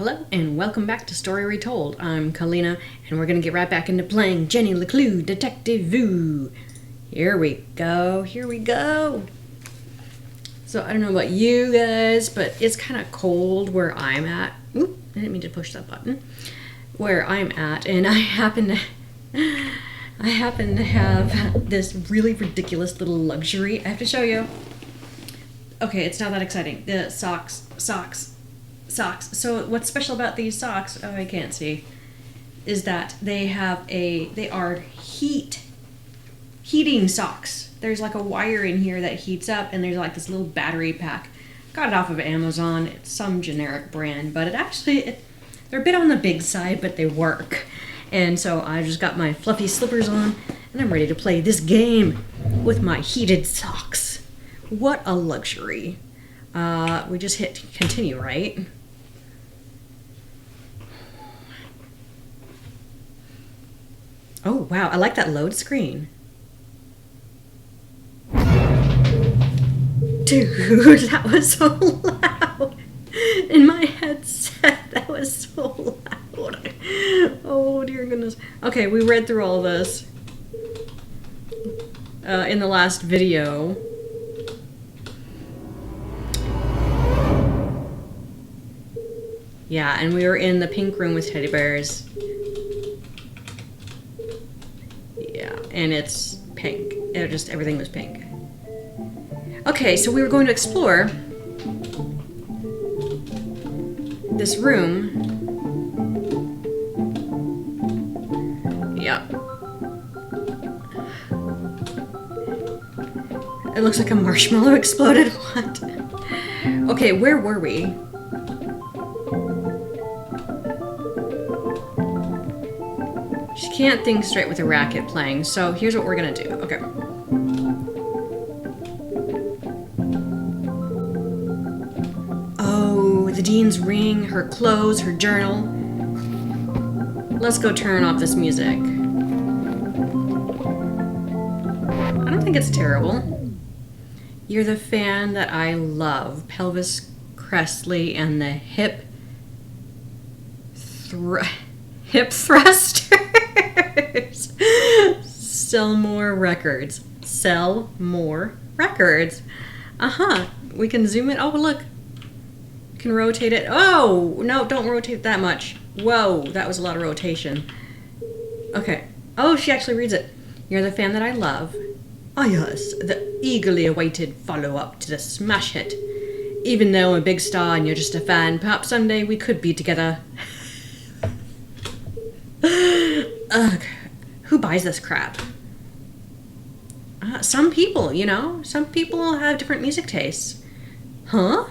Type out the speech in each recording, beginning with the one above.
Hello and welcome back to Story Retold. I'm Calina and we're going to get right back into playing Jenny LeClue, Detectivu. Here we go. So I don't know about you guys, but it's kind of cold where I'm at. Oop, I didn't mean to push that button. Where I'm at, and I happen to have this really ridiculous little luxury I have to show you. Okay, it's not that exciting. The socks. So what's special about these socks, oh I can't see, is that they are heating socks. There's like a wire in here that heats up and there's like this little battery pack. Got it off of Amazon. It's some generic brand, but they're a bit on the big side, but they work. And so I just got my fluffy slippers on and I'm ready to play this game with my heated socks. What a luxury. We just hit continue, right? Oh, wow. I like that load screen. Dude, that was so loud. In my headset, that was so loud. Oh, dear goodness. Okay, we read through all this in the last video. Yeah, and we were in the pink room with teddy bears. Yeah, and it's pink. Everything was pink. Okay, so we were going to explore this room. Yeah. It looks like a marshmallow exploded. What? Okay, where were we? She can't think straight with a racket playing, so here's what we're gonna do. Okay. Oh, the dean's ring, her clothes, her journal. Let's go turn off this music. I don't think it's terrible. You're the fan that I love. Pelvis Crestley and the hip thrusters. Sell more records. Sell more records. We can zoom it. Oh, look. We can rotate it. Oh, no, don't rotate that much. Whoa, that was a lot of rotation. Okay. Oh, she actually reads it. You're the fan that I love. Ah, yes, the eagerly awaited follow-up to the smash hit. Even though I'm a big star and you're just a fan, perhaps someday we could be together. Ugh, who buys this crap? Some people, you know? Some people have different music tastes. Huh?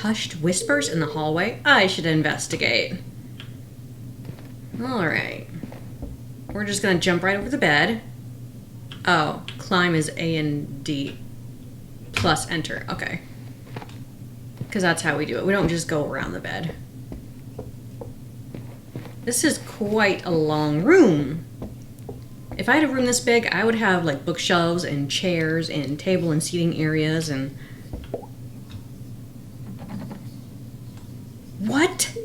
Hushed whispers in the hallway? I should investigate. Alright. We're just gonna jump right over the bed. Oh, climb is A and D plus enter. Okay. Because that's how we do it. We don't just go around the bed. This is quite a long room. If I had a room this big, I would have like bookshelves and chairs and table and seating areas and... What?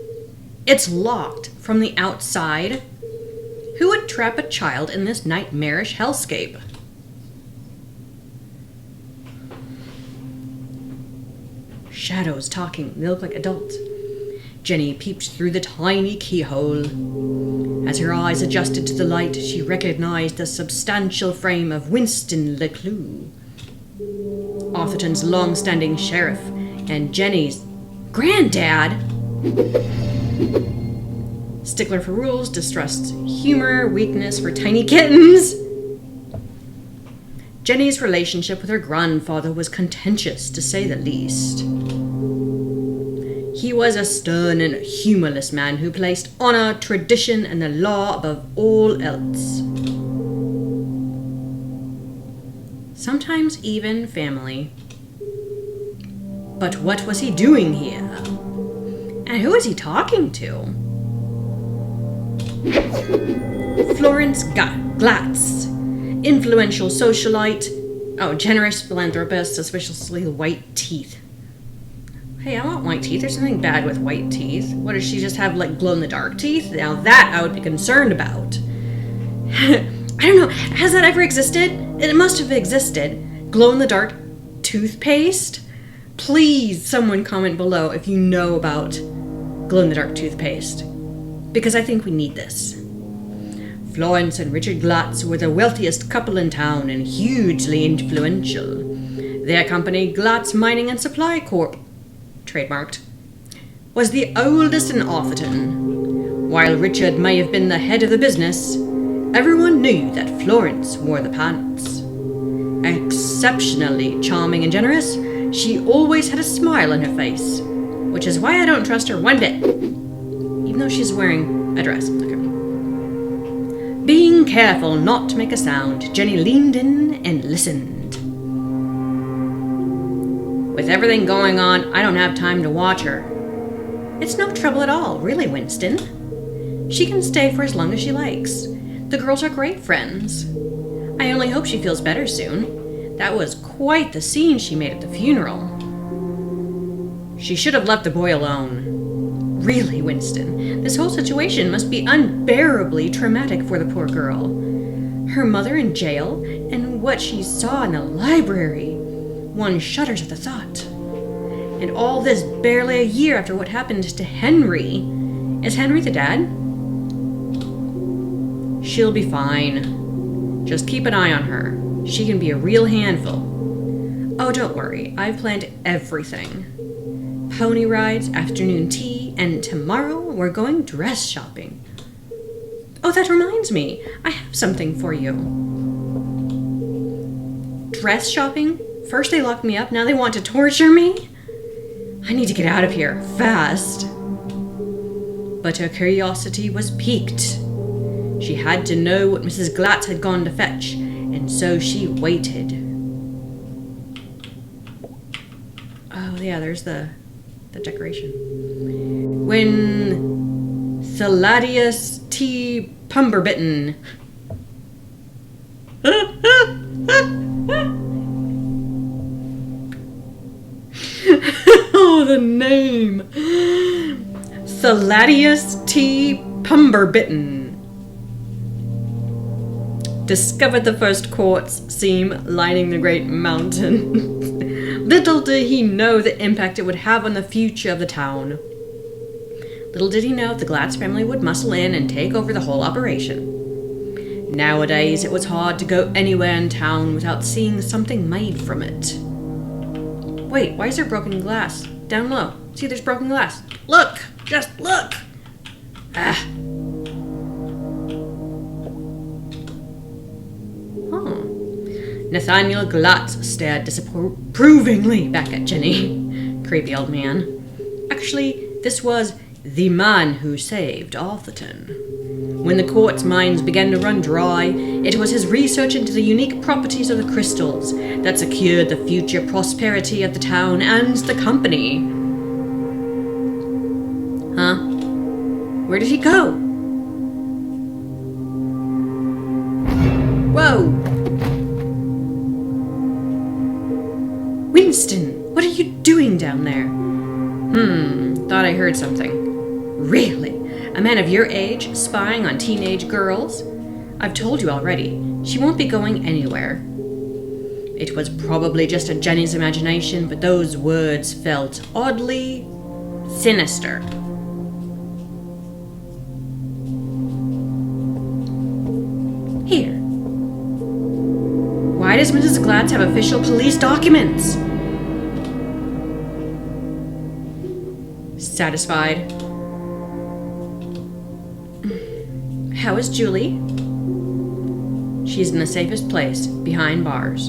It's locked from the outside? Who would trap a child in this nightmarish hellscape? Shadows talking. They look like adults. Jenny peeped through the tiny keyhole. As her eyes adjusted to the light, she recognized the substantial frame of Winston LeClue, Arthurton's long-standing sheriff, and Jenny's granddad. Stickler for rules, distrust humor, weakness for tiny kittens. Jenny's relationship with her grandfather was contentious, to say the least. He was a stern and humorless man who placed honor, tradition, and the law above all else. Sometimes even family. But what was he doing here? And who was he talking to? Florence Glatz, influential socialite, Oh, generous philanthropist, suspiciously white teeth. Hey, I want white teeth. There's nothing bad with white teeth. What, does she just have, like, glow-in-the-dark teeth? Now that I would be concerned about. I don't know. Has that ever existed? It must have existed. Glow-in-the-dark toothpaste? Please, someone comment below if you know about glow-in-the-dark toothpaste. Because I think we need this. Florence and Richard Glatz were the wealthiest couple in town and hugely influential. Their company, Glatz Mining and Supply Corp., trademarked, was the oldest in Atherton. While Richard may have been the head of the business, everyone knew that Florence wore the pants. Exceptionally charming and generous, she always had a smile on her face, which is why I don't trust her one bit, even though she's wearing a dress. Okay. Being careful not to make a sound, Jenny leaned in and listened. With everything going on, I don't have time to watch her. It's no trouble at all, really, Winston. She can stay for as long as she likes. The girls are great friends. I only hope she feels better soon. That was quite the scene she made at the funeral. She should have left the boy alone. Really, Winston, this whole situation must be unbearably traumatic for the poor girl. Her mother in jail, and what she saw in the library. One shudders at the thought. And all this barely a year after what happened to Henry. Is Henry the dad? She'll be fine. Just keep an eye on her. She can be a real handful. Oh, don't worry. I've planned everything. Pony rides, afternoon tea, and tomorrow we're going dress shopping. Oh, that reminds me. I have something for you. Dress shopping? First they locked me up, now they want to torture me? I need to get out of here, fast. But her curiosity was piqued. She had to know what Mrs. Glatz had gone to fetch, and so she waited. Oh, yeah, there's the decoration. When Thalladius T. Pumberbitten oh, the name. Thalladius T. Pumberbitten discovered the first quartz seam lining the Great Mountain. Little did he know the impact it would have on the future of the town. Little did he know the Glatz family would muscle in and take over the whole operation. Nowadays, it was hard to go anywhere in town without seeing something made from it. Wait, why is there broken glass? Down low. See, there's broken glass. Look! Just look! Ah. Nathaniel Glatz stared disapprovingly back at Jenny. Creepy old man. Actually, this was the man who saved Atherton. When the quartz mines began to run dry, it was his research into the unique properties of the crystals that secured the future prosperity of the town and the company. Huh? Where did he go? Whoa! Winston, what are you doing down there? Thought I heard something. Really? A man of your age spying on teenage girls? I've told you already, she won't be going anywhere. It was probably just a Jenny's imagination, but those words felt oddly sinister. Here. Why does Mrs. Glatz have official police documents? Satisfied. How is Julie? She's in the safest place, behind bars.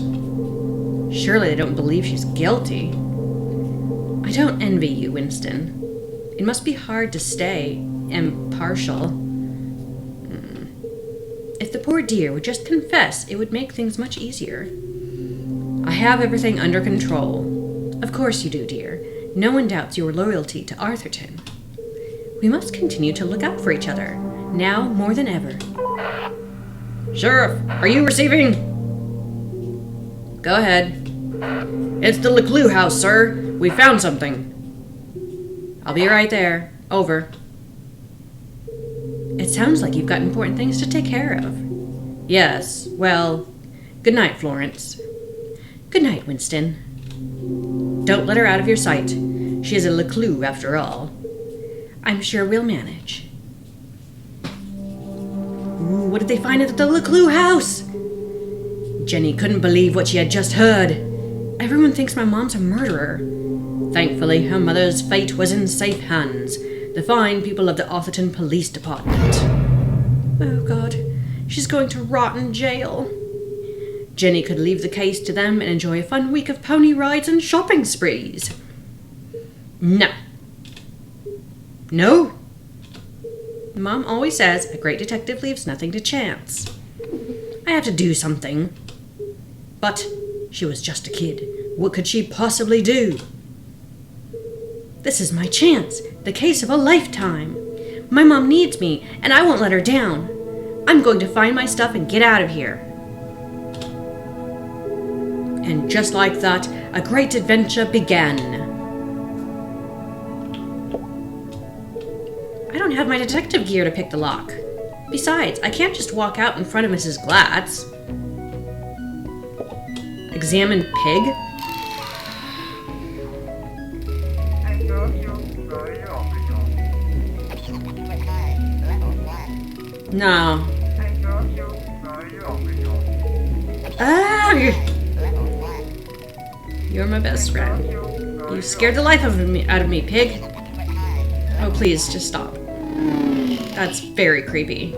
Surely they don't believe she's guilty. I don't envy you, Winston. It must be hard to stay impartial. If the poor dear would just confess, it would make things much easier. I have everything under control. Of course you do, dear. No one doubts your loyalty to Atherton. We must continue to look out for each other, now more than ever. Sheriff, are you receiving? Go ahead. It's the LeClue house, sir. We found something. I'll be right there. Over. It sounds like you've got important things to take care of. Yes, well, good night, Florence. Good night, Winston. Don't let her out of your sight. She is a LeClue, after all. I'm sure we'll manage. Ooh, what did they find at the LeClue house? Jenny couldn't believe what she had just heard. Everyone thinks my mom's a murderer. Thankfully, her mother's fate was in safe hands. The fine people of the Atherton Police Department. Oh, God. She's going to rot in jail. Jenny could leave the case to them and enjoy a fun week of pony rides and shopping sprees. No. No. Mom always says a great detective leaves nothing to chance. I have to do something. But she was just a kid. What could she possibly do? This is my chance. The case of a lifetime. My mom needs me, and I won't let her down. I'm going to find my stuff and get out of here. And just like that, a great adventure began. I don't have my detective gear to pick the lock. Besides, I can't just walk out in front of Mrs. Glatz. Examine pig? No. Ah! You're my best friend. You scared the life out of me, pig. Oh, please, just stop. That's very creepy.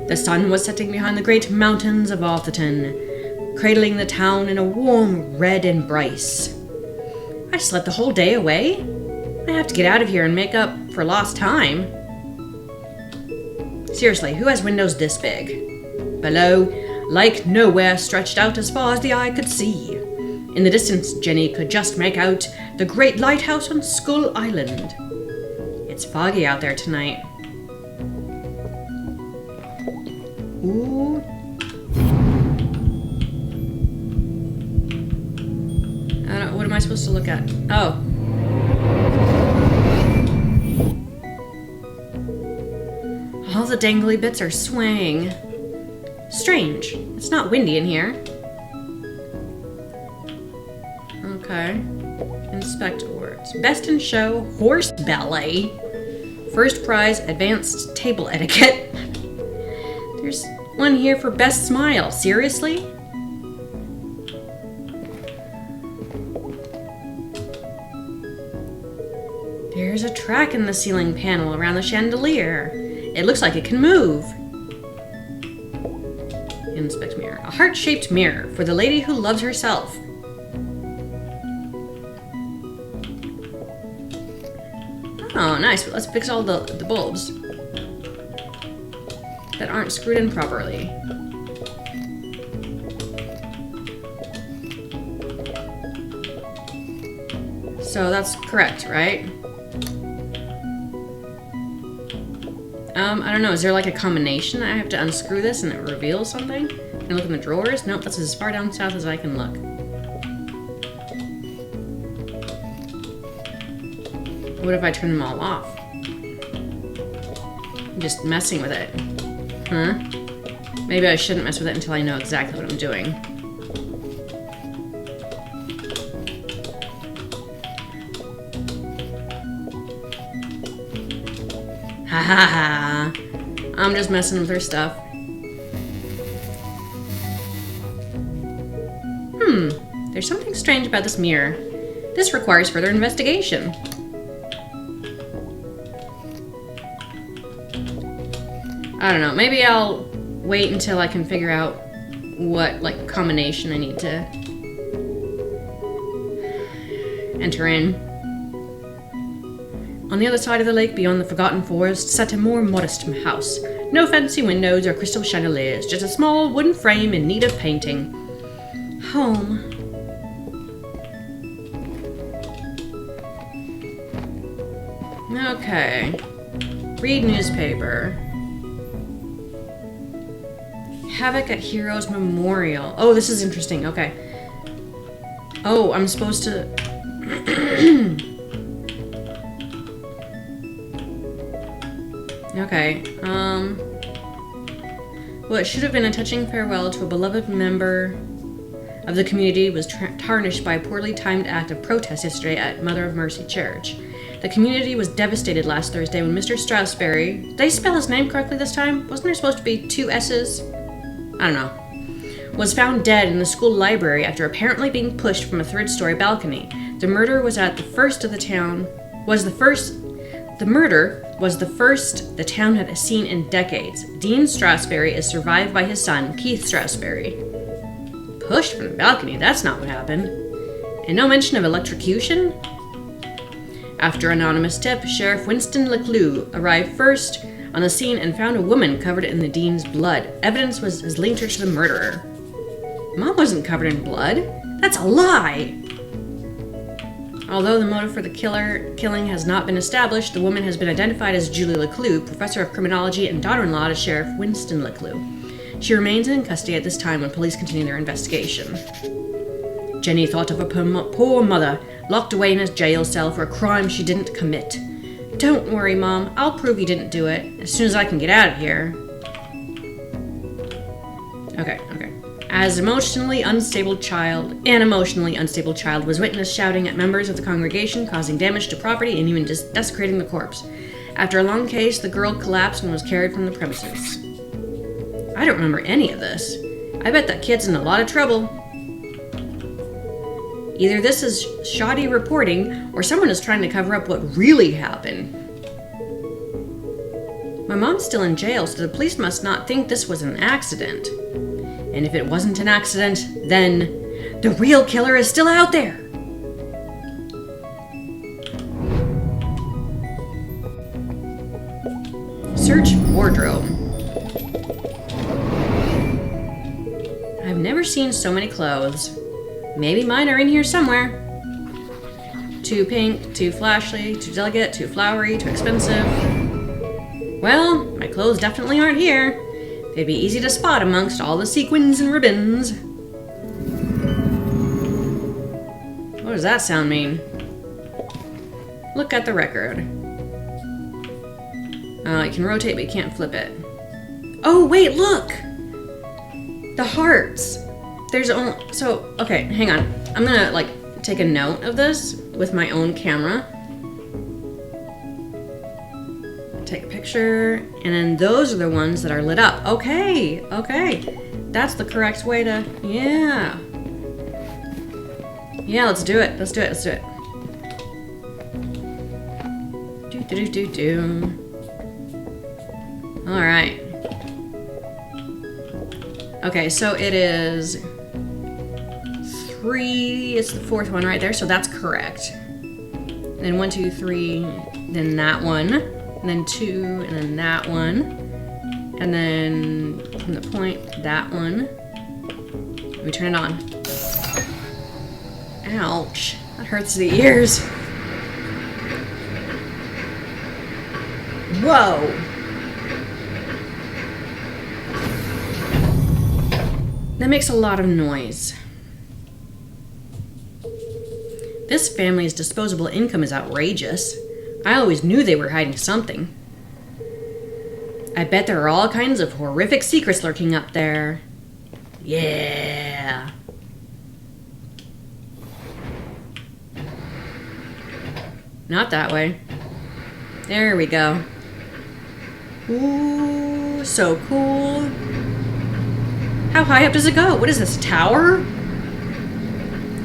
The sun was setting behind the great mountains of Atherton, cradling the town in a warm red embrace. I slept the whole day away? I have to get out of here and make up for lost time. Seriously, who has windows this big? Below, like nowhere stretched out as far as the eye could see. In the distance, Jenny could just make out the great lighthouse on Skull Island. It's foggy out there tonight. Ooh. What am I supposed to look at? Oh. All the dangly bits are swaying. Strange. It's not windy in here. Okay. Inspect awards. Best in show, horse ballet. First prize, advanced table etiquette. There's one here for best smile. Seriously? There's a track in the ceiling panel around the chandelier. It looks like it can move. Inspect mirror. A heart-shaped mirror for the lady who loves herself. Oh, nice. Let's fix all the bulbs that aren't screwed in properly. So that's correct, right? I don't know. Is there like a combination? I have to unscrew this and it reveals something? Can I look in the drawers? Nope, that's as far down south as I can look. What if I turn them all off? I'm just messing with it. Huh? Maybe I shouldn't mess with it until I know exactly what I'm doing. Ha ha ha. I'm just messing with her stuff. There's something strange about this mirror. This requires further investigation. I don't know, maybe I'll wait until I can figure out what, like, combination I need to enter in. On the other side of the lake, beyond the forgotten forest, sat a more modest house. No fancy windows or crystal chandeliers, just a small wooden frame in need of painting. Home. Okay. Read newspaper. Havoc at Heroes Memorial. Oh, this is interesting. Okay. Oh, I'm supposed to... Okay. Well, it should have been a touching farewell to a beloved member of the community was tarnished by a poorly timed act of protest yesterday at Mother of Mercy Church. The community was devastated last Thursday when Mr. Strasberry... Did they spell his name correctly this time? Wasn't there supposed to be 2 S's? I don't know. Was found dead in the school library after apparently being pushed from a 3rd-story balcony. The murder was at the first of the town... The murder was the first the town had seen in decades. Dean Strasberry is survived by his son, Keith Strasberry. Pushed from the balcony? That's not what happened. And no mention of electrocution? After anonymous tip, Sheriff Winston LeClue arrived first on the scene and found a woman covered in the dean's blood. Evidence has linked her to the murderer. Mom wasn't covered in blood. That's a lie! Although the motive for the killing has not been established, the woman has been identified as Julie LeClue, professor of criminology and daughter-in-law to Sheriff Winston LeClue. She remains in custody at this time when police continue their investigation. Jenny thought of her poor mother, locked away in a jail cell for a crime she didn't commit. Don't worry, Mom. I'll prove you didn't do it, as soon as I can get out of here. Okay. An emotionally unstable child was witnessed shouting at members of the congregation, causing damage to property and even just desecrating the corpse. After a long case, the girl collapsed and was carried from the premises. I don't remember any of this. I bet that kid's in a lot of trouble. Either this is shoddy reporting, or someone is trying to cover up what really happened. My mom's still in jail, so the police must not think this was an accident. And if it wasn't an accident, then the real killer is still out there! Search wardrobe. I've never seen so many clothes. Maybe mine are in here somewhere. Too pink, too flashy, too delicate, too flowery, too expensive. Well, my clothes definitely aren't here. They'd be easy to spot amongst all the sequins and ribbons. What does that sound mean? Look at the record. You can rotate, but you can't flip it. Oh, wait, look! The hearts. There's only... So, okay, hang on. I'm gonna, take a note of this with my own camera. Take a picture, and then those are the ones that are lit up. Okay. That's the correct way to... Yeah, let's do it. Do. Alright. Okay, so it is 3, it's the 4th one right there, so that's correct. And then 1, 2, 3, then that one, and then 2, and then that one, and then from the point, that one. Let me turn it on. Ouch, that hurts the ears. Whoa! That makes a lot of noise. This family's disposable income is outrageous. I always knew they were hiding something. I bet there are all kinds of horrific secrets lurking up there. Yeah. Not that way. There we go. Ooh, so cool. How high up does it go? What is this, a tower?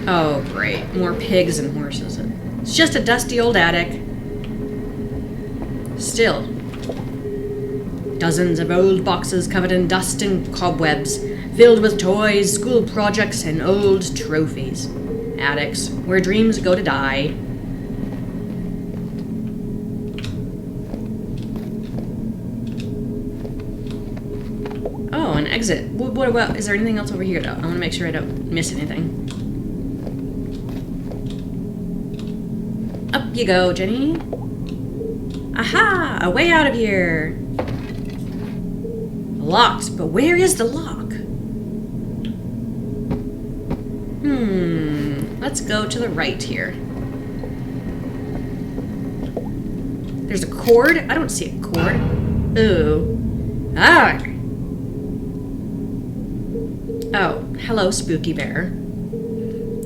Oh, great. More pigs and horses. It's just a dusty old attic. Still. Dozens of old boxes covered in dust and cobwebs, filled with toys, school projects, and old trophies. Attics, where dreams go to die. Oh, an exit. What about, is there anything else over here though? I want to make sure I don't miss anything. Up you go, Jenny. Aha! A way out of here! Locked, but where is the lock? Let's go to the right here. There's a cord? I don't see a cord. Ooh. Ah! Oh, hello, Spooky Bear.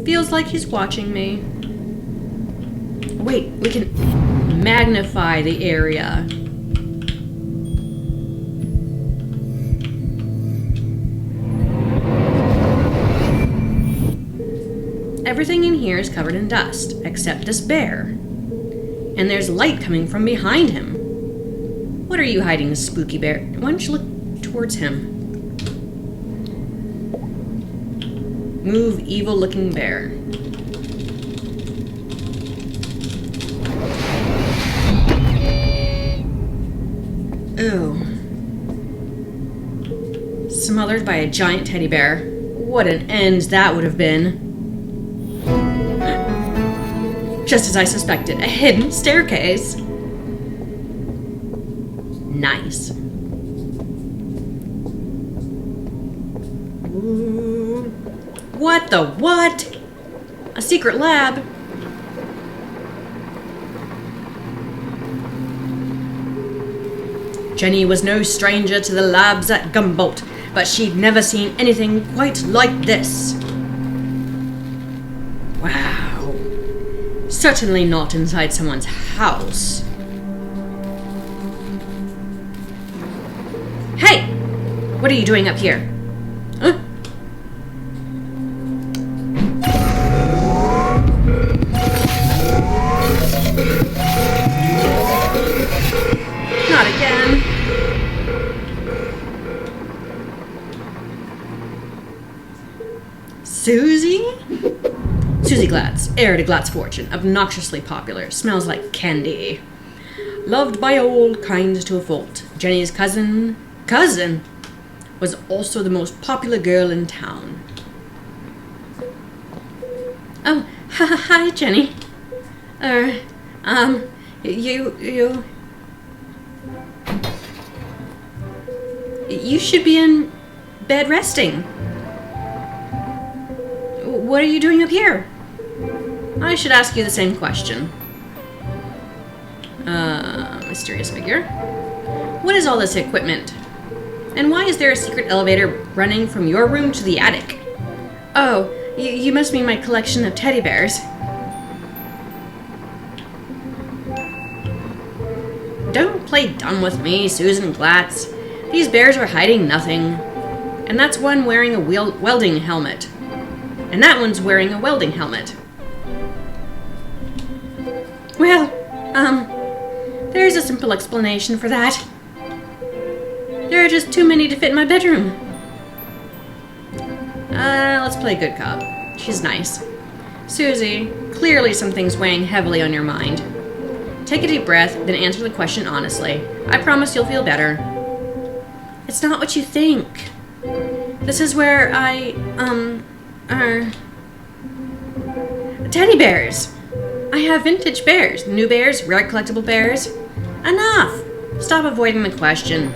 Feels like he's watching me. Wait, we can magnify the area. Everything in here is covered in dust, except this bear. And there's light coming from behind him. What are you hiding, Spooky Bear? Why don't you look towards him? Move, evil-looking bear. Ooh. Smothered by a giant teddy bear. What an end that would have been. Just as I suspected, a hidden staircase. Nice. Ooh. What the what? A secret lab? Jenny was no stranger to the labs at Gumboldt, but she'd never seen anything quite like this. Wow. Certainly not inside someone's house. Hey! What are you doing up here? Huh? Not again. Susie? Susie Glatz, heir to Glatz fortune, obnoxiously popular, smells like candy. Loved by all, kind to a fault. Jenny's cousin, was also the most popular girl in town. Oh, hi, Jenny. You should be in bed resting. What are you doing up here? I should ask you the same question. Mysterious figure. What is all this equipment? And why is there a secret elevator running from your room to the attic? Oh, you must mean my collection of teddy bears. Don't play dumb with me, Susan Glatz. These bears are hiding nothing. And that's one wearing a welding helmet. And that one's wearing a welding helmet. Well, there's a simple explanation for that. There are just too many to fit in my bedroom. Let's play good cop. She's nice. Susie, clearly something's weighing heavily on your mind. Take a deep breath, then answer the question honestly. I promise you'll feel better. It's not what you think. This is where teddy bears. I have vintage bears, new bears, rare collectible bears. Enough! Stop avoiding the question.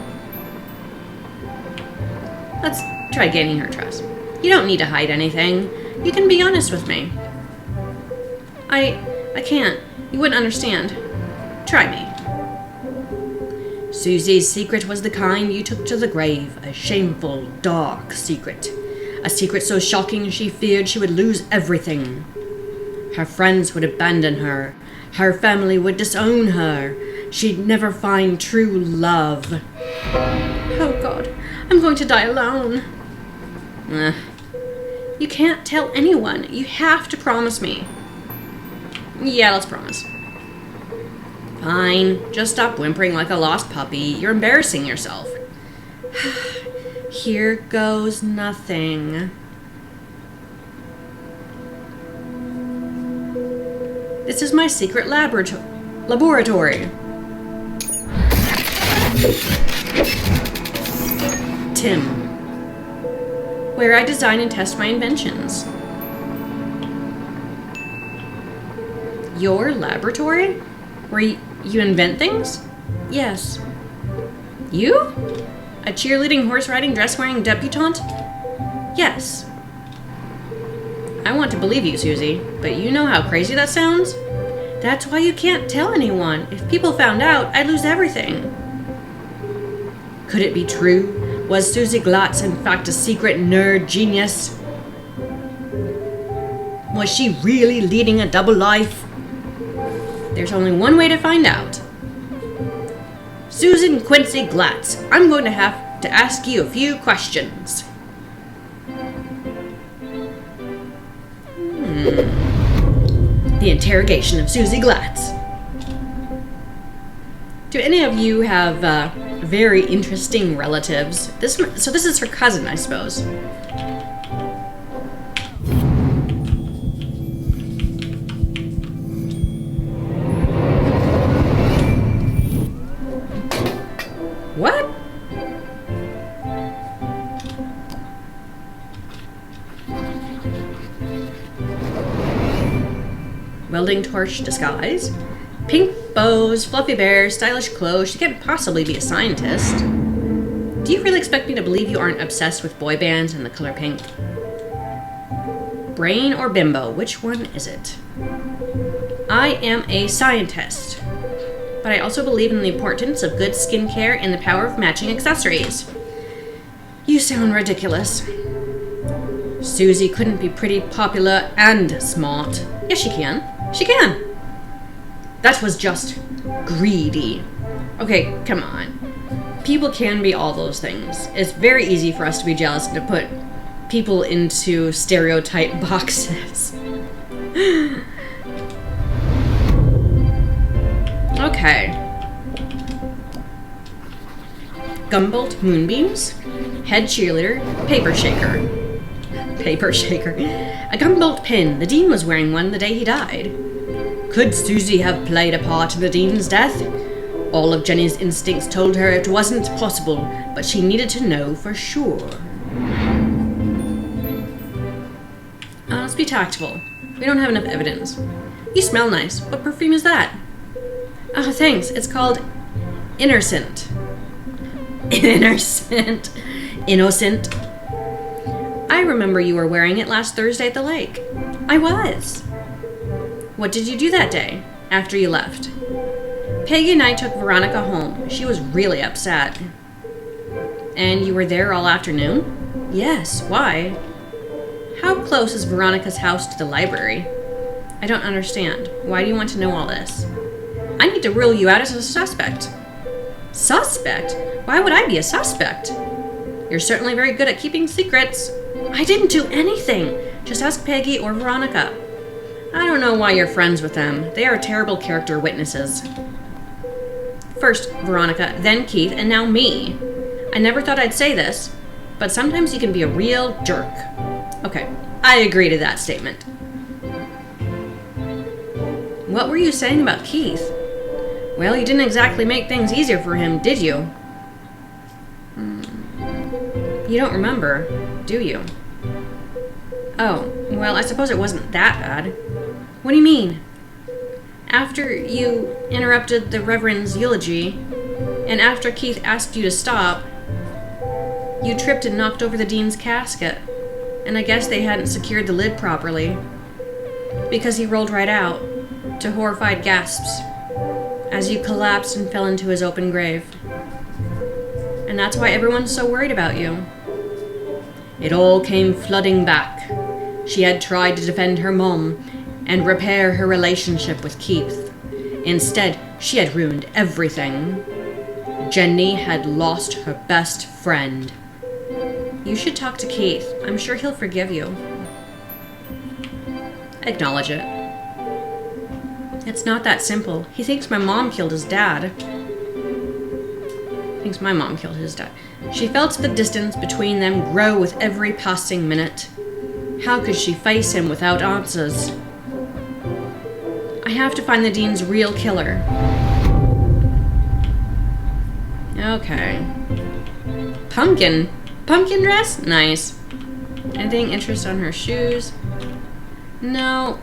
Let's try gaining her trust. You don't need to hide anything. You can be honest with me. I can't. You wouldn't understand. Try me. Susie's secret was the kind you took to the grave. A shameful, dark secret. A secret so shocking she feared she would lose everything. Her friends would abandon her. Her family would disown her. She'd never find true love. Oh God, I'm going to die alone. You can't tell anyone. You have to promise me. Yeah, let's promise. Fine, just stop whimpering like a lost puppy. You're embarrassing yourself. Here goes nothing. This is my secret laboratory. Tim. Where I design and test my inventions. Your laboratory? Where you invent things? Yes. You? A cheerleading, horse-riding, dress-wearing debutante? Yes. I want to believe you, Susie, but you know how crazy that sounds? That's why you can't tell anyone. If people found out, I'd lose everything. Could it be true? Was Susie Glatz in fact a secret nerd genius? Was she really leading a double life? There's only one way to find out. Susan Quincy Glatz, I'm going to have to ask you a few questions. The interrogation of Susie Glatz. Do any of you have very interesting relatives? So this is her cousin, I suppose. What? Welding torch disguise. Pink bows, fluffy bears, stylish clothes. She can't possibly be a scientist. Do you really expect me to believe you aren't obsessed with boy bands and the color pink? Brain or bimbo? Which one is it? I am a scientist, but I also believe in the importance of good skincare and the power of matching accessories. You sound ridiculous. Susie couldn't be pretty, popular, and smart. Yes, she can. She can. That was just greedy. Okay, come on. People can be all those things. It's very easy for us to be jealous and to put people into stereotype boxes. Okay. Gumboldt moonbeams, head cheerleader, paper shaker. Paper shaker. A Gumboldt pin. The Dean was wearing one the day he died. Could Susie have played a part in the Dean's death? All of Jenny's instincts told her it wasn't possible, but she needed to know for sure. Let's be tactful. We don't have enough evidence. You smell nice. What perfume is that? Oh, thanks. It's called Innocent. Innocent. Innocent. I remember you were wearing it last Thursday at the lake. I was. What did you do that day, after you left? Peggy and I took Veronica home. She was really upset. And you were there all afternoon? Yes, why? How close is Veronica's house to the library? I don't understand. Why do you want to know all this? I need to rule you out as a suspect. Suspect? Why would I be a suspect? You're certainly very good at keeping secrets. I didn't do anything. Just ask Peggy or Veronica. I don't know why you're friends with them. They are terrible character witnesses. First Veronica, then Keith, and now me. I never thought I'd say this, but sometimes you can be a real jerk. Okay, I agree to that statement. What were you saying about Keith? Well, you didn't exactly make things easier for him, did you? You don't remember, do you? Oh, well, I suppose it wasn't that bad. What do you mean? After you interrupted the Reverend's eulogy, and after Keith asked you to stop, you tripped and knocked over the Dean's casket, and I guess they hadn't secured the lid properly, because he rolled right out, to horrified gasps, as you collapsed and fell into his open grave. And that's why everyone's so worried about you. It all came flooding back. She had tried to defend her mom and repair her relationship with Keith. Instead, she had ruined everything. Jenny had lost her best friend. You should talk to Keith. I'm sure he'll forgive you. Acknowledge it. It's not that simple. He thinks my mom killed his dad. Thinks my mom killed his dad. She felt the distance between them grow with every passing minute. How could she face him without answers? I have to find the Dean's real killer. Okay. Pumpkin. Pumpkin dress? Nice. Anything interest on her shoes? No.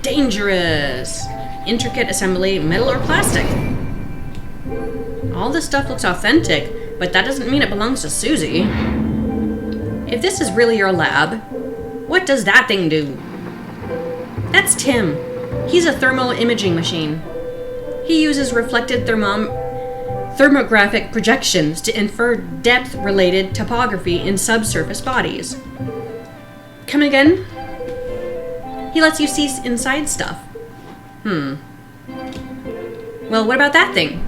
Dangerous. Intricate assembly, metal or plastic? All this stuff looks authentic. but that doesn't mean it belongs to Susie. If this is really your lab, what does that thing do? That's Tim. He's a thermal imaging machine. He uses reflected thermographic projections to infer depth-related topography in subsurface bodies. Come again? He lets you see inside stuff. Well, what about that thing?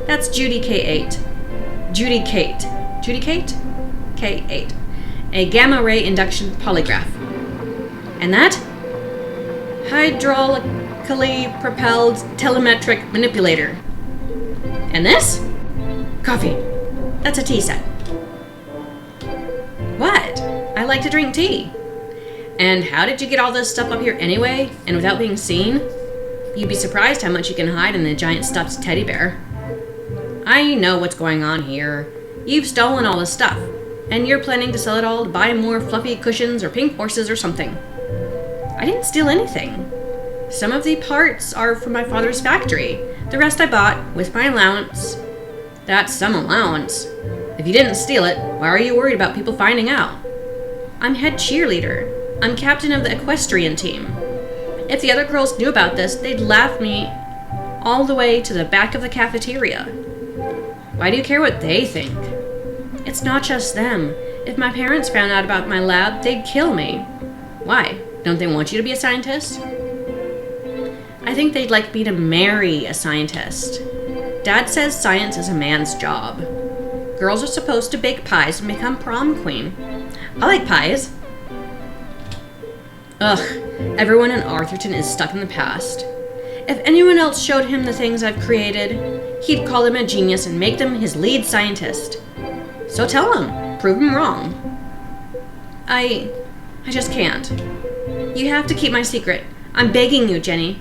That's Judy K8. Judy Kate. Judy Kate? K8. A gamma-ray induction polygraph. And that? Hydraulically propelled telemetric manipulator. And this? Coffee. That's a tea set. What? I like to drink tea. And how did you get all this stuff up here anyway, and without being seen? You'd be surprised how much you can hide in a giant stuffed teddy bear. I know what's going on here. You've stolen all this stuff, and you're planning to sell it all to buy more fluffy cushions or pink horses or something. I didn't steal anything. Some of the parts are from my father's factory. The rest I bought with my allowance. That's some allowance. If you didn't steal it, why are you worried about people finding out? I'm head cheerleader. I'm captain of the equestrian team. If the other girls knew about this, they'd laugh me all the way to the back of the cafeteria. Why do you care what they think? It's not just them. If my parents found out about my lab, they'd kill me. Why? Don't they want you to be a scientist? I think they'd like me to marry a scientist. Dad says science is a man's job. Girls are supposed to bake pies and become prom queen. I like pies. Ugh, everyone in Arthurton is stuck in the past. If anyone else showed him the things I've created, he'd call them a genius and make them his lead scientist. So tell him, prove him wrong. I just can't. You have to keep my secret. I'm begging you, Jenny.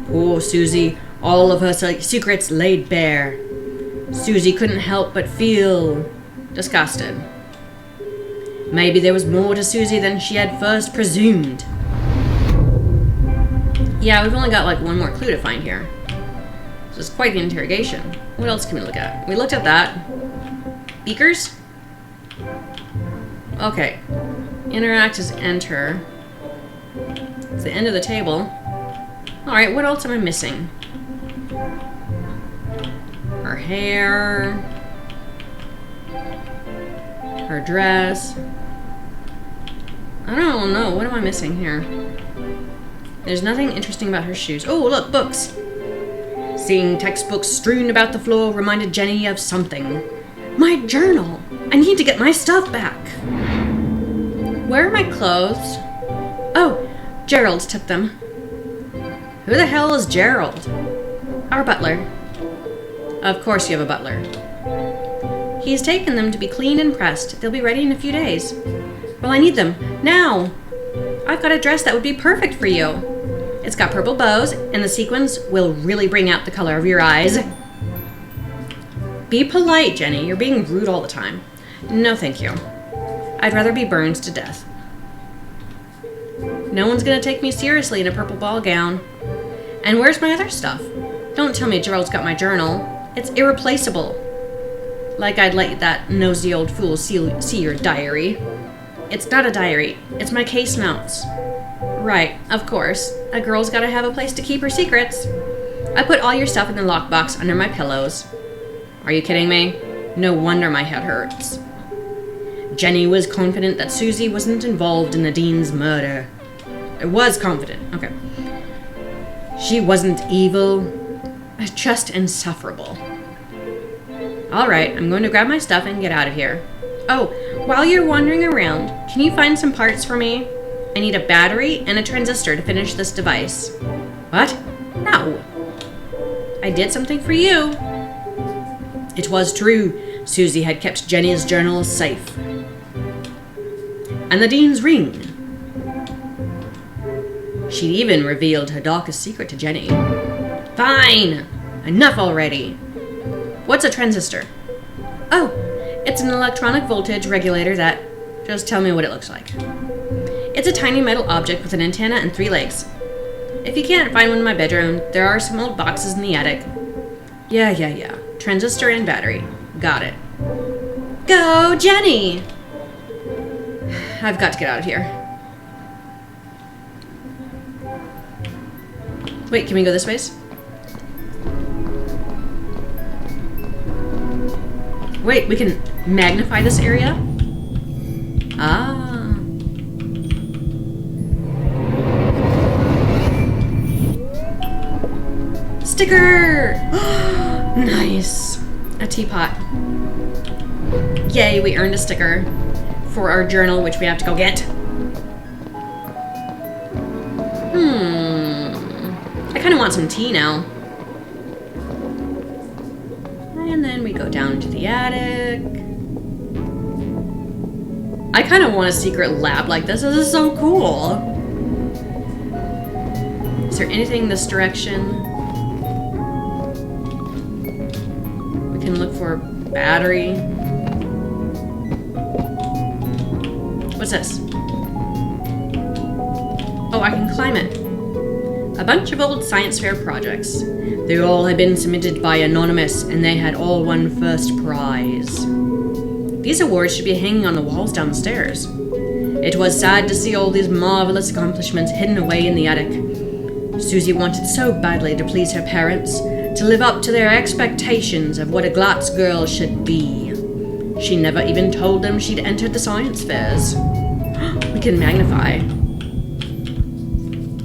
Poor Susie, all of her secrets laid bare. Susie couldn't help but feel disgusted. Maybe there was more to Susie than she had first presumed. Yeah, we've only got like one more clue to find here. This is quite the interrogation. What else can we look at? We looked at that. Beakers? Okay. Interact as enter. It's the end of the table. Alright, what else am I missing? Her hair. Her dress. I don't know. What am I missing here? There's nothing interesting about her shoes. Oh, look, books. Seeing textbooks strewn about the floor reminded Jenny of something. My journal. I need to get my stuff back. Where are my clothes? Oh, Gerald took them. Who the hell is Gerald? Our butler. Of course you have a butler. He's taken them to be cleaned and pressed. They'll be ready in a few days. Well, I need them. Now! I've got a dress that would be perfect for you. It's got purple bows, and the sequins will really bring out the color of your eyes. Be polite, Jenny. You're being rude all the time. No, thank you. I'd rather be burned to death. No one's gonna take me seriously in a purple ball gown. And where's my other stuff? Don't tell me Gerald's got my journal. It's irreplaceable. Like I'd let that nosy old fool see your diary. It's not a diary. It's my case notes. Right, of course. A girl's gotta have a place to keep her secrets. I put all your stuff in the lockbox under my pillows. Are you kidding me? No wonder my head hurts. Jenny was confident that Susie wasn't involved in the Dean's murder. I was confident. Okay. She wasn't evil. Just insufferable. Alright, I'm going to grab my stuff and get out of here. Oh, while you're wandering around, can you find some parts for me? I need a battery and a transistor to finish this device. What? No. I did something for you. It was true. Susie had kept Jenny's journal safe. And the Dean's ring. She'd even revealed her darkest secret to Jenny. Fine! Enough already. What's a transistor? Oh, it's an electronic voltage regulator that... Just tell me what it looks like. It's a tiny metal object with an antenna and 3 legs. If you can't find one in my bedroom, there are some old boxes in the attic. Yeah. Transistor and battery. Got it. Go, Jenny! I've got to get out of here. Wait, can we go this way? Wait, we can magnify this area? Ah. Sticker! Nice. A teapot. Yay, we earned a sticker for our journal, which we have to go get. I kind of want some tea now. And then we go down to the attic. I kind of want a secret lab like this. This is so cool. Is there anything this direction? We can look for battery. What's this? Oh, I can climb it. A bunch of old science fair projects. They all had been submitted by Anonymous, and they had all won first prize. These awards should be hanging on the walls downstairs. It was sad to see all these marvelous accomplishments hidden away in the attic. Susie wanted so badly to please her parents, to live up to their expectations of what a Glatz girl should be. She never even told them she'd entered the science fairs. We can magnify.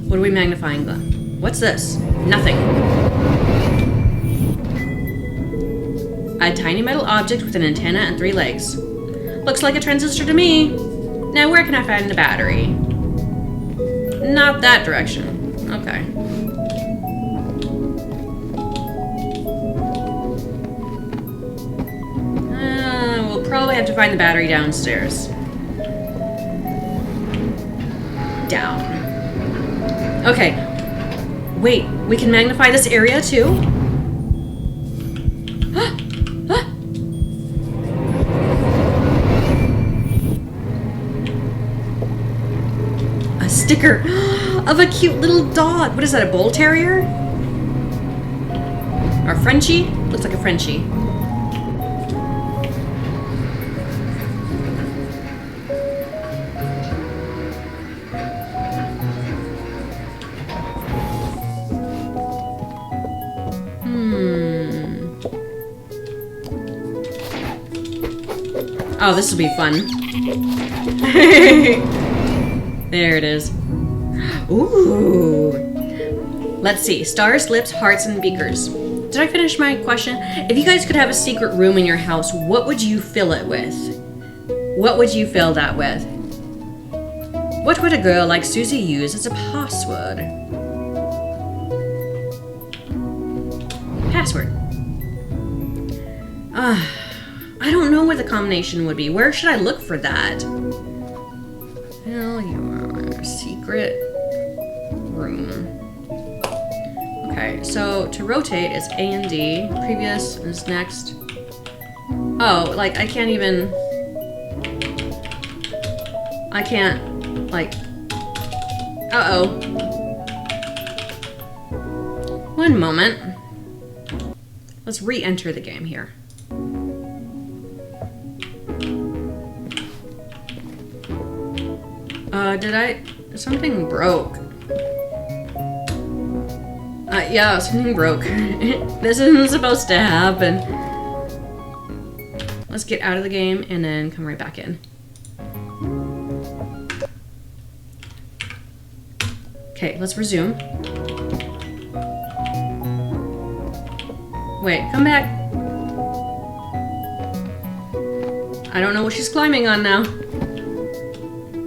What are we magnifying? What's this? Nothing. A tiny metal object with an antenna and 3 legs. Looks like a transistor to me. Now where can I find the battery? Not that direction. Okay. We'll probably have to find the battery downstairs. Down. Okay. Wait, we can magnify this area too? A sticker of a cute little dog. What is that, a bull terrier? Or Frenchie? Looks like a Frenchie. Oh, this will be fun. There it is. Ooh. Let's see. Stars, lips, hearts, and beakers. Did I finish my question? If you guys could have a secret room in your house, what would you fill it with? What would you fill that with? What would a girl like Susie use as a password? Password. I don't know what the combination would be. Where should I look for that? Well, your secret room. Okay, so to rotate is A and D. Previous is next. Oh, like I can't even... I can't, like... Uh-oh. One moment. Let's re-enter the game here. Something broke. Yeah, something broke. This isn't supposed to happen. Let's get out of the game and then come right back in. Okay, let's resume. Wait, come back. I don't know what she's climbing on now.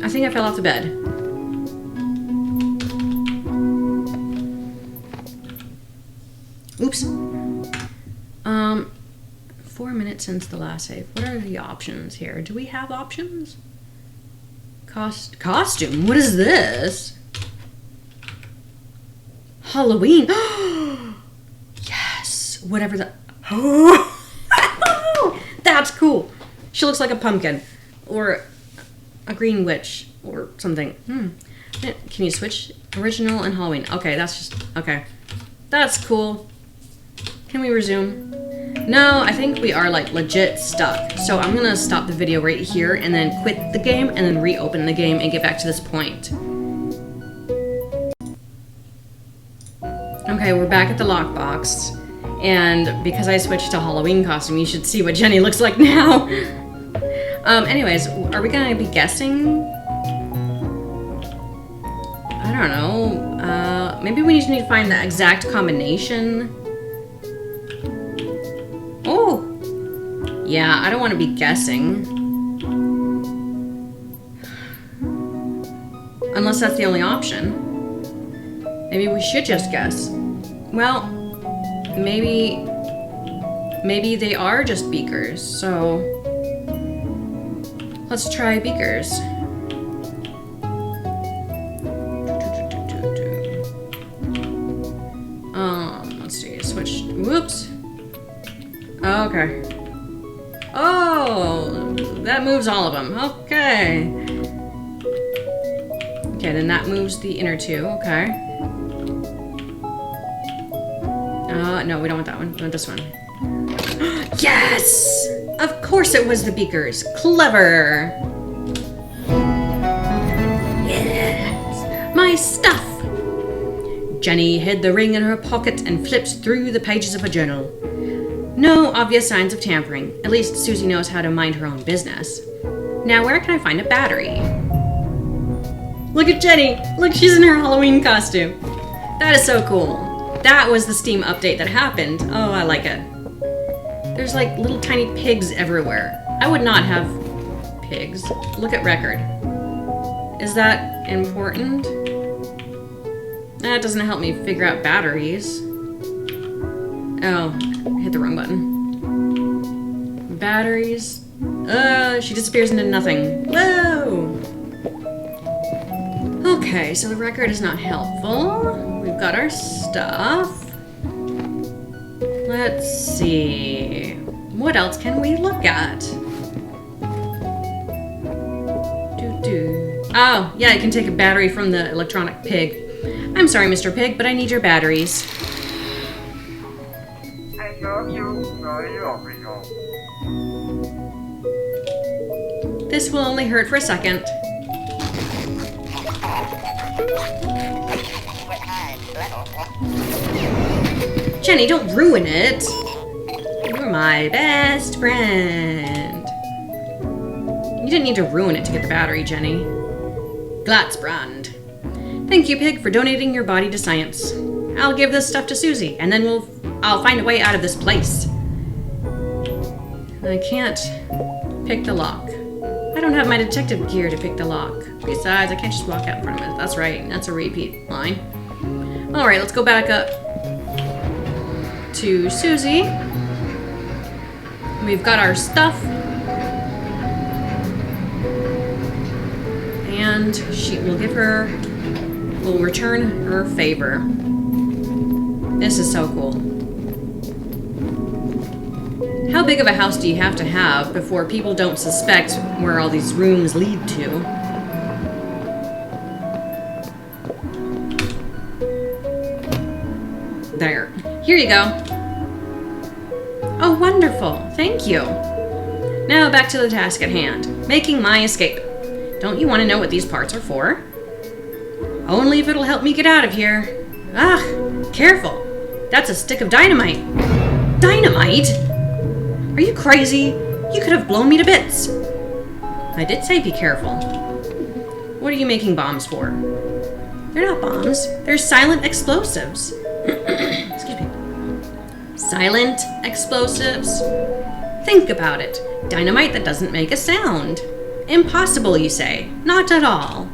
I think I fell off the bed. Oops. 4 minutes since the last save. What are the options here? Do we have options? Costume? What is this? Halloween. Yes. Whatever the... That's cool. She looks like a pumpkin. Or a green witch. Or something. Can you switch original and Halloween? Okay, that's just... Okay. That's cool. Can we resume? No, I think we are like legit stuck. So I'm gonna stop the video right here and then quit the game and then reopen the game and get back to this point. Okay, we're back at the lockbox. And because I switched to Halloween costume, you should see what Jenny looks like now. Anyways, are we gonna be guessing? I don't know. Maybe we just need to find the exact combination. Oh! Yeah, I don't want to be guessing. Unless that's the only option. Maybe we should just guess. Well, maybe they are just beakers, so let's try beakers. Let's see, switch, whoops. Okay. Oh, that moves all of them, okay. Okay, then that moves the inner two, okay. No, we don't want that one. We want this one. Yes! Of course it was the beakers. Clever! Yes! My stuff! Jenny hid the ring in her pocket and flipped through the pages of a journal. No obvious signs of tampering. At least Susie knows how to mind her own business. Now, where can I find a battery? Look at Jenny! Look, she's in her Halloween costume. That is so cool. That was the Steam update that happened. Oh, I like it. There's like little tiny pigs everywhere. I would not have pigs. Look at record. Is that important? That doesn't help me figure out batteries. Oh, hit the wrong button. Batteries. She disappears into nothing. Whoa! Okay, so the record is not helpful. We've got our stuff. Let's see. What else can we look at? Oh, yeah, I can take a battery from the electronic pig. I'm sorry, Mr. Pig, but I need your batteries. This will only hurt for a second. Jenny, don't ruin it. You're my best friend. You didn't need to ruin it to get the battery, Jenny. Glatzbrand. Thank you, Pig, for donating your body to science. I'll give this stuff to Susie, and then I'll find a way out of this place. I can't pick the lock. I don't have my detective gear to pick the lock. Besides, I can't just walk out in front of it. That's right. That's a repeat line. Alright, let's go back up to Susie. We've got our stuff. And we'll return her favor. This is so cool. How big of a house do you have to have before people don't suspect where all these rooms lead to? There. Here you go. Oh, wonderful. Thank you. Now back to the task at hand. Making my escape. Don't you want to know what these parts are for? Only if it'll help me get out of here. Ah, careful. That's a stick of dynamite. Dynamite? Are you crazy? You could have blown me to bits. I did say be careful. What are you making bombs for? They're not bombs. They're silent explosives. Excuse me. Silent explosives? Think about it. Dynamite that doesn't make a sound. Impossible, you say? Not at all.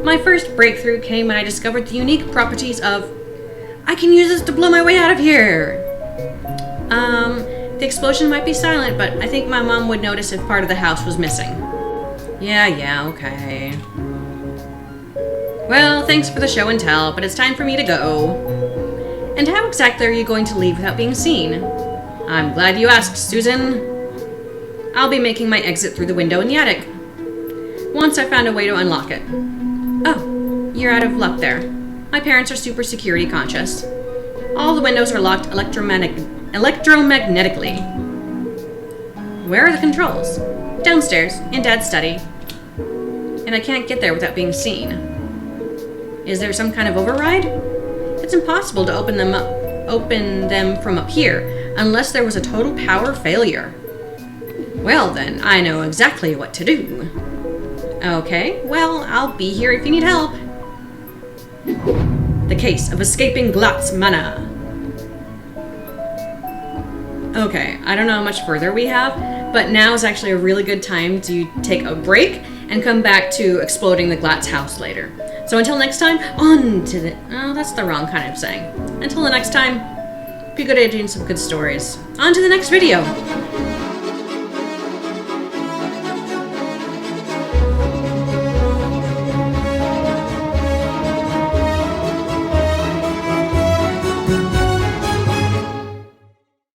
My first breakthrough came when I discovered the unique properties of... I can use this to blow my way out of here! The explosion might be silent, but I think my mom would notice if part of the house was missing. Yeah, okay. Well, thanks for the show and tell, but it's time for me to go. And how exactly are you going to leave without being seen? I'm glad you asked, Susan. I'll be making my exit through the window in the attic. Once I found a way to unlock it. Oh, you're out of luck there. My parents are super security conscious. All the windows are locked electromagnetically. Where are the controls? Downstairs, in Dad's study. And I can't get there without being seen. Is there some kind of override? It's impossible to open them from up here, unless there was a total power failure. Well then, I know exactly what to do. Okay, well, I'll be here if you need help. The case of escaping Glatt's mana. Okay, I don't know how much further we have, but now is actually a really good time to take a break and come back to exploding the Glatt's house later. So until next time, on to the... Oh, that's the wrong kind of saying. Until the next time, be good at doing some good stories. On to the next video!